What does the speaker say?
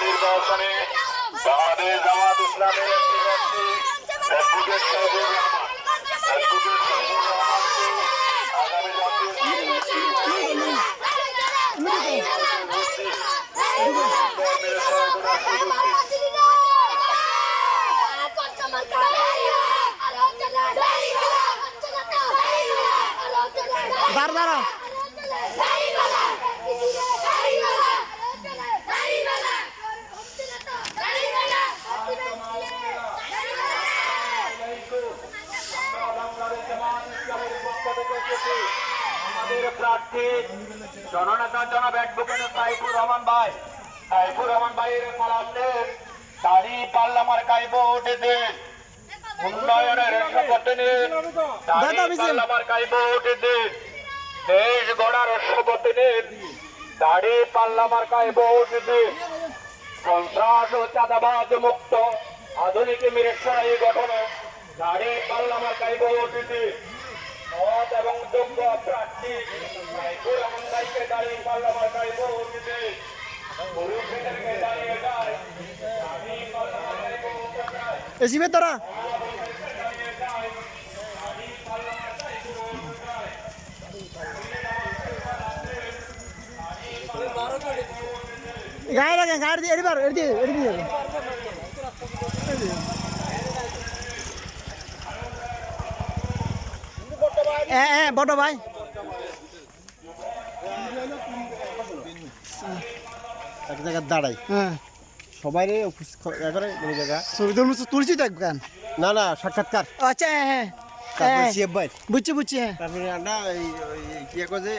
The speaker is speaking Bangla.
নির্বাচনে বাংলাদেশ জামাত ইসলামের একটি প্রার্থী অ্যাডভোকেট সাইফুর রহমানকে আগামী দাঁড়া আমাদের প্রার্থী জননেতা জনাব অ্যাডভোকেট সাইফুর রহমান ভাই, সাইফুর রহমান ভাইয়ের পলাশের দাড়ি পাল্লা মার্কায় ভোট দিন। উন্নয়নের শপথ নিন, দাড়ি পাল্লা মার্কায় ভোট দিন। দেশ গড়ার শপথ নিন, দাড়ি পাল্লা মার্কায় ভোট দিন। সন্ত্রাস ও চাঁদাবাজ মুক্ত আধুনিক মিরেশ্বরাই গঠনে দাড়ি পাল্লা মার্কায় ভোট দিন। মত এবং যোগ্য প্রার্থী সাইফুর রহমান ভাইকে দাঁড়িয়ে পাল্লা মার্কায় ভোট দিন। পুরুষদেরকে দাঁড়িয়ে যায়, দাড়ি পাল্লা মার্কায় ভোট দেয়। এসিবে তারা গায়ে লাগে গাড়ি দিয়ে এড়িবার এড়ি দিয়ে যাবে। হ্যাঁ বড় ভাই এক জায়গায় দাঁড়াই, হ্যাঁ সবাই একবারে কোনো জায়গা ছবি তুলছি তো একবার। না না সাক্ষাৎকার, আচ্ছা হ্যাঁ তারপরে সিএফ ভাই, বুঝছি হ্যাঁ তারপরে আমরা এই কি করে